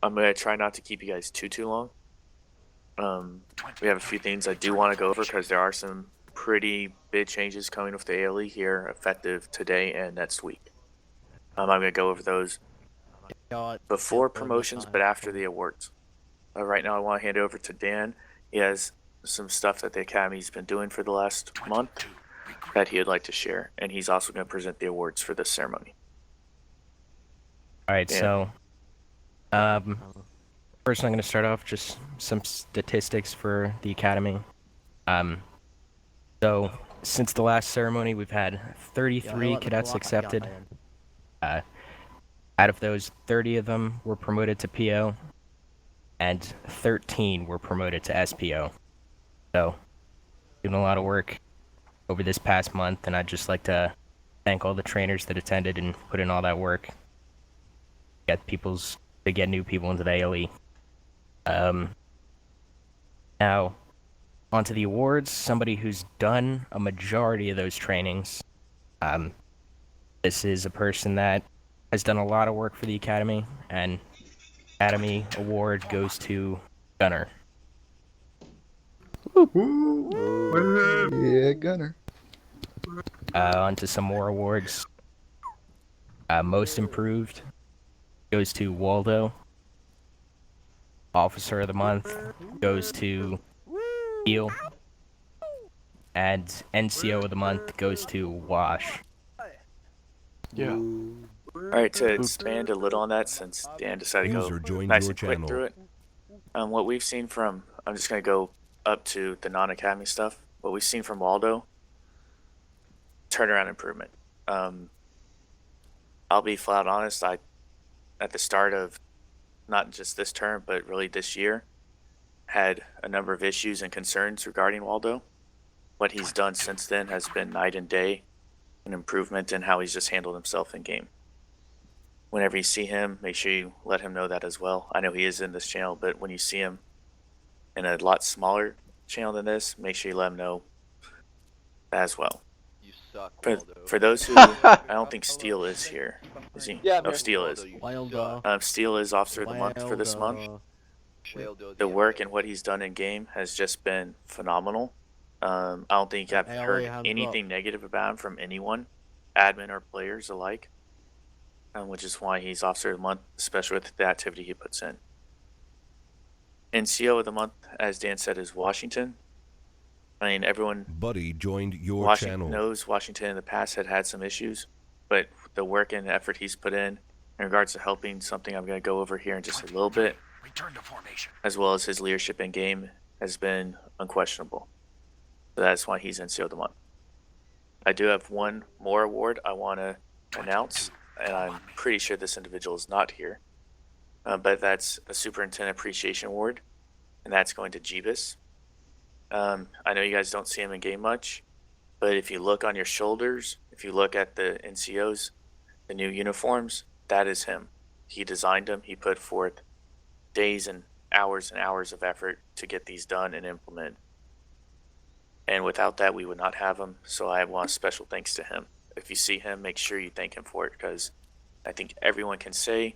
I'm going to try not to keep you guys too long. We have a few things I do want to go over because there are some pretty big changes coming with the ALE here, effective today and next week. I'm going to go over those before promotions, but after the awards. Right now, I want to hand it over to Dan. He has some stuff that the Academy's been doing for the last month that he would like to share, and he's also going to present the awards for this ceremony. All right, so first I'm going to start off just some statistics for the Academy. So since the last ceremony, we've had 33 cadets accepted. Out of those, 30 of them were promoted to PO, and 13 were promoted to SPO. So, doing a lot of work over this past month, and I'd just like to thank all the trainers that attended and put in all that work. Get new people into the ALE. Now, onto the awards. Somebody who's done a majority of those trainings. This is a person that has done a lot of work for the Academy, and Academy Award goes to Gunner. Yeah, Gunner. Onto some more awards. Most Improved goes to Waldo. Officer of the Month goes to Eel. And NCO of the Month goes to Wash. Yeah. Alright, to expand a little on that, since Dan decided to go nice and quick through it. What we've seen from, I'm just going to go up to the non-Academy stuff. What we've seen from Waldo, turnaround improvement. I'll be flat honest, at the start of not just this term, but really this year, had a number of issues and concerns regarding Waldo. What he's done since then has been night and day, an improvement in how he's just handled himself in game. Whenever you see him, make sure you let him know that as well. I know he is in this channel, but when you see him in a lot smaller channel than this, make sure you let him know as well. You suck, for those who, I don't think Steel is here. Is he? Yeah, no, Steel is. Steel is Officer of the Month for this month. The work and what he's done in game has just been phenomenal. I don't think I've heard anything negative about him from anyone, admin or players alike, which is why he's Officer of the Month, especially with the activity he puts in. NCO of the Month, as Dan said, is Washington. I mean, everyone knows Washington in the past had some issues, but the work and effort he's put in regards to helping, something I'm going to go over here in just a little bit, as well as his leadership in game, has been unquestionable. So that's why he's NCO of the Month. I do have one more award I want to announce, and I'm pretty sure this individual is not here, but that's a Superintendent Appreciation Award, and that's going to Jeebus. I know you guys don't see him in game much, but if you look on your shoulders, if you look at the NCOs, the new uniforms, that is him. He designed them. He put forth days and hours of effort to get these done and implemented. And without that, we would not have him. So I want special thanks to him. If you see him, make sure you thank him for it, because I think everyone can say,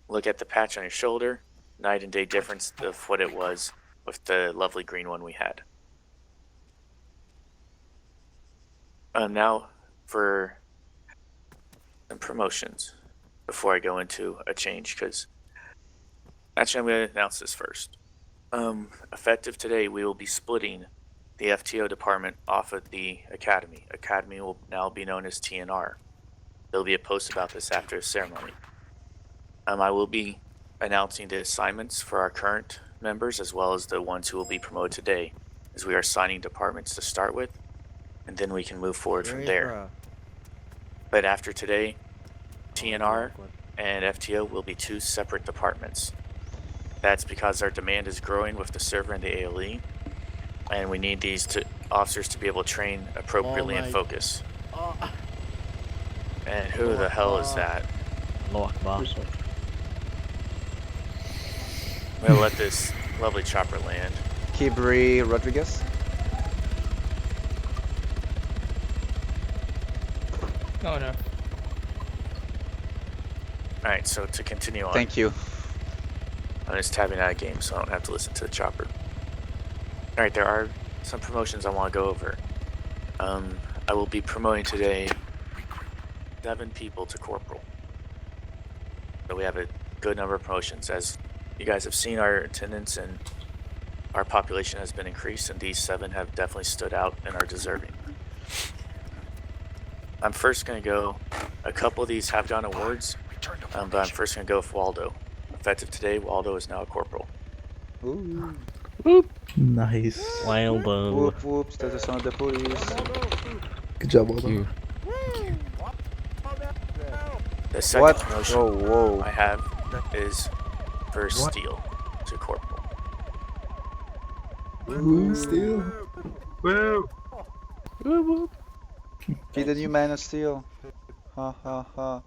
look at the patch on your shoulder, night and day difference of what it was with the lovely green one we had. Now for some promotions before I go into a change, because actually I'm going to announce this first. Effective today, we will be splitting the FTO department off of the Academy. Academy will now be known as TNR. There'll be a post about this after the ceremony. I will be announcing the assignments for our current members, as well as the ones who will be promoted today, as we are assigning departments to start with, and then we can move forward from there. But after today, TNR and FTO will be two separate departments. That's because our demand is growing with the server and the ALE, and we need these officers to be able to train appropriately and focus. And who the hell is that? I'm gonna let this lovely chopper land. Kibri Rodriguez. Oh no. Alright, so to continue on. Thank you. I'm just tabbing out of game so I don't have to listen to the chopper. Alright, there are some promotions I want to go over. I will be promoting today 7 people to corporal. So we have a good number of promotions. As you guys have seen, our attendance and our population has been increased, and these 7 have definitely stood out and are deserving. I'm first going to go, a couple of these have gotten awards, but I'm first going to go with Waldo. Effective today, Waldo is now a corporal. Ooh. Whoop. Nice. Waldo. Whoop whoops, that's the son of the police. Good job, Waldo. The second What? promotion Whoa. I have is for Steel to corporal. Ooh, Steel. Woo! Be the new Man of Steel. Ha ha ha.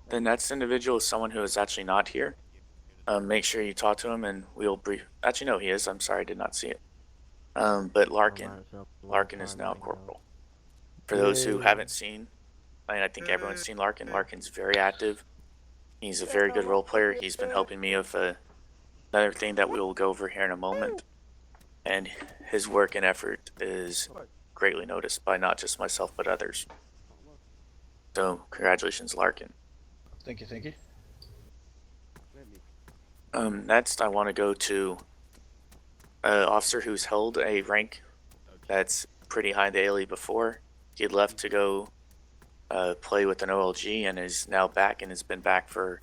The next individual is someone who is actually not here. Make sure you talk to him and we'll brief. Actually, no, he is. I'm sorry, I did not see it. But Larken is now a corporal. For those who haven't seen, I think everyone's seen Larken. Larken's very active. He's a very good role player. He's been helping me with another thing that we will go over here in a moment. And his work and effort is greatly noticed by not just myself, but others. So, congratulations, Larken. Thank you. Next, I want to go to an officer who's held a rank that's pretty high in the ALE before. He left to go play with an OLG and is now back and has been back for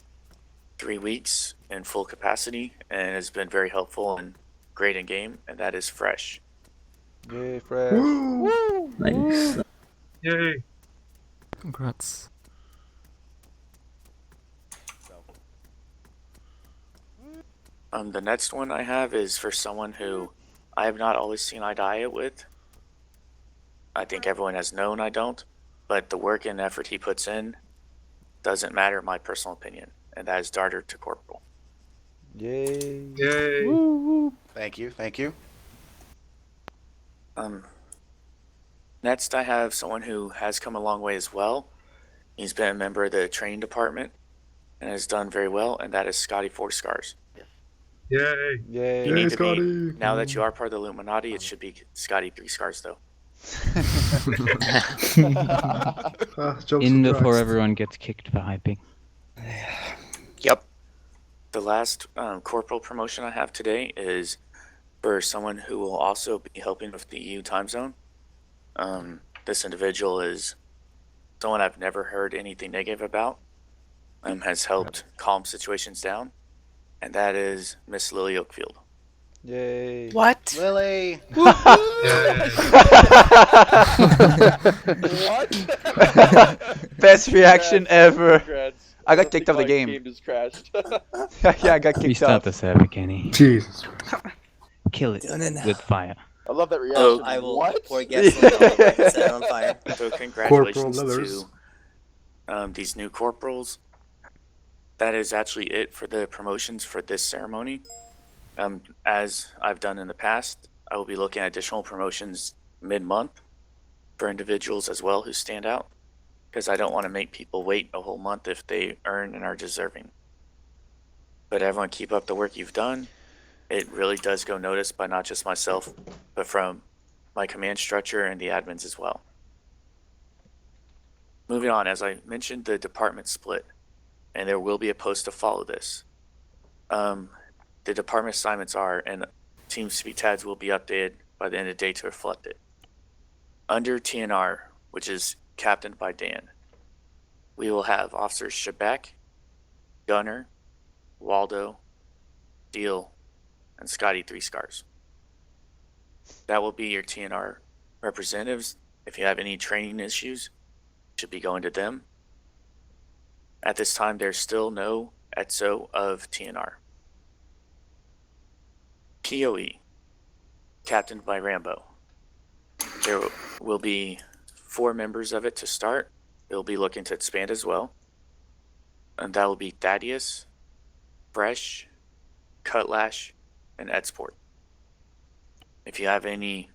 3 weeks in full capacity and has been very helpful and great in game, and that is Fresh. Yay, Fresh. Woo. Nice. Yay! Congrats. The next one I have is for someone who I have not always seen eye to eye with. I think everyone has known I don't, but the work and effort he puts in doesn't matter in my personal opinion, and that is Darter to Corporal. Yay. Yay! Thank you. Next I have someone who has come a long way as well. He's been a member of the training department and has done very well, and that is Scotty 4 Scars. Yay! Yay. You need to Scotty. be, now that you are part of the Illuminati, it should be Scotty 3 Scars though. In before everyone gets kicked for hyping. Yep. The last corporal promotion I have today is for someone who will also be helping with the EU time zone. This individual is someone I've never heard anything negative about. Has helped calm situations down, and that is Miss Lily Oakfield. Yay. What? Lily. Best reaction ever. Congrats. I got kicked off the game. Game just crashed. Yeah, I got kicked Restart off. the server, Kenny. Jesus. Kill it with fire. I love that reaction. I will What? pour gasoline on it and set it on fire. So congratulations Corporal to these new corporals. That is actually it for the promotions for this ceremony. As I've done in the past, I will be looking at additional promotions mid-month for individuals as well who stand out, because I don't want to make people wait a whole month if they earn and are deserving. But everyone, keep up the work you've done. It really does go noticed by not just myself, but from my command structure and the admins as well. Moving on, as I mentioned, the department split, and there will be a post to follow this. The department assignments are, and teams to be tagged will be updated by the end of the day to reflect it. Under TNR, which is captained by Dan, we will have officers Shabak, Gunner, Waldo, Deal, and Scotty 3 Scars. That will be your TNR representatives. If you have any training issues, you should be going to them. At this time, there's still no NCO of TNR. POE, captained by Rambo. There will be 4 members of it to start. They'll be looking to expand as well. And that will be Thaddeus, Fresh, Cutlash, and Edsport. If you have any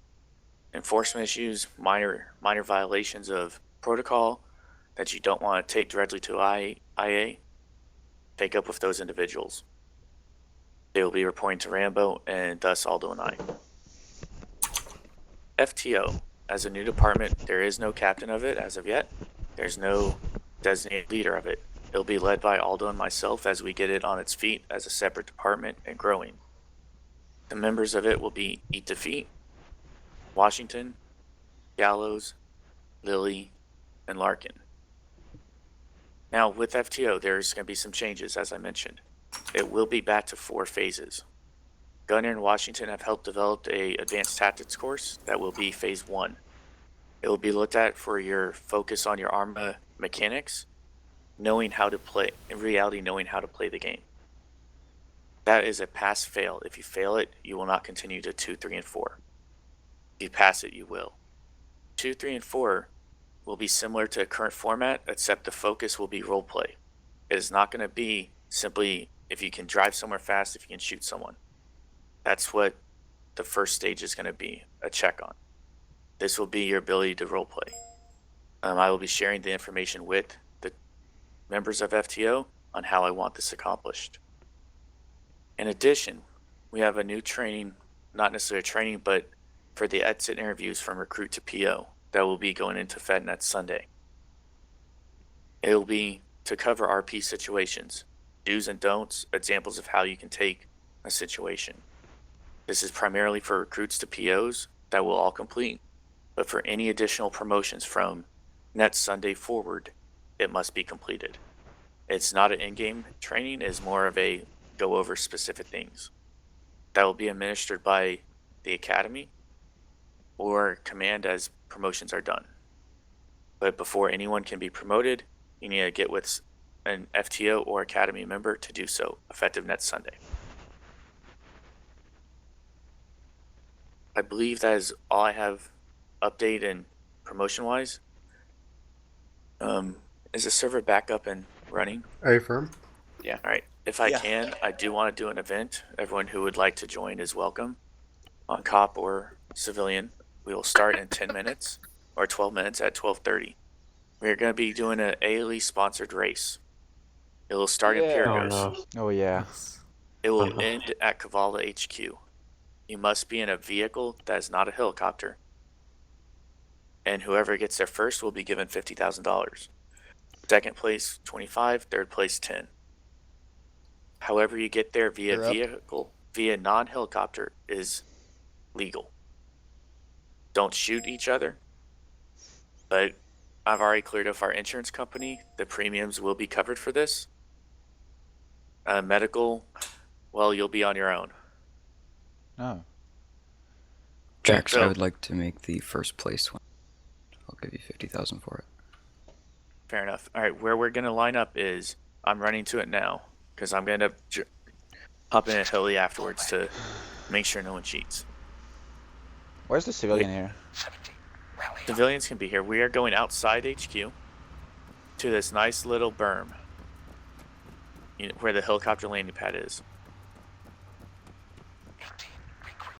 enforcement issues, minor fibulations of protocol that you don't want to take directly to IA, take up with those individuals. They will be reporting to Rambo and thus Aldo and I. FTO. As a new department, there is no captain of it as of yet. There's no designated leader of it. It'll be led by Aldo and myself as we get it on its feet as a separate department and growing. The members of it will be Eat Defeat, Washington, Gallows, Lily, and Larken. Now, with FTO, there's going to be some changes, as I mentioned. It will be back to 4 phases. Gunner and Washington have helped develop a advanced tactics course that will be phase 1. It will be looked at for your focus on your arma mechanics, knowing how to play, in reality knowing how to play the game. That is a pass-fail. If you fail it, you will not continue to 2, 3, and 4. If you pass it, you will. 2, 3, and 4 will be similar to a current format, except the focus will be roleplay. It is not going to be simply if you can drive somewhere fast, if you can shoot someone. That's what the first stage is going to be, a check on. This will be your ability to roleplay. I will be sharing the information with the members of FTO on how I want this accomplished. In addition, we have a new training, not necessarily a training, but for the exit interviews from recruit to PO that will be going into FedNet Sunday. It will be to cover RP situations, do's and don'ts, examples of how you can take a situation. This is primarily for recruits to POs that will all complete, but for any additional promotions from next Sunday forward, it must be completed. It's not an in-game training, it's more of a go over specific things. That will be administered by the Academy or Command as promotions are done. But before anyone can be promoted, you need to get with an FTO or Academy member to do so, effective next Sunday. I believe that is all I have update and promotion wise. Is the server back up and running? Affirm. Yeah. All right. If I can, I do want to do an event. Everyone who would like to join is welcome. On cop or civilian, we will start in 10 minutes or 12 minutes at 12:30. We're going to be doing an ALE sponsored race. It will start in Pyrgos. Oh yeah. It will end at Kavala HQ. You must be in a vehicle that is not a helicopter. And whoever gets there first will be given $50,000. Second place, 25, third place, 10. However you get there via vehicle, via non-helicopter is legal. Don't shoot each other. But I've already cleared off our insurance company. The premiums will be covered for this. Medical, well, you'll be on your own. Oh. Jax, So- I would like to make the first place one. I'll give you 50,000 for it. Fair enough. All right, where we're going to line up is, I'm running to it now, because I'm going to hop in a heli afterwards to make sure no one cheats. Where's the civilian here? Civilians can be here. We are going outside HQ to this nice little berm, where the helicopter landing pad is.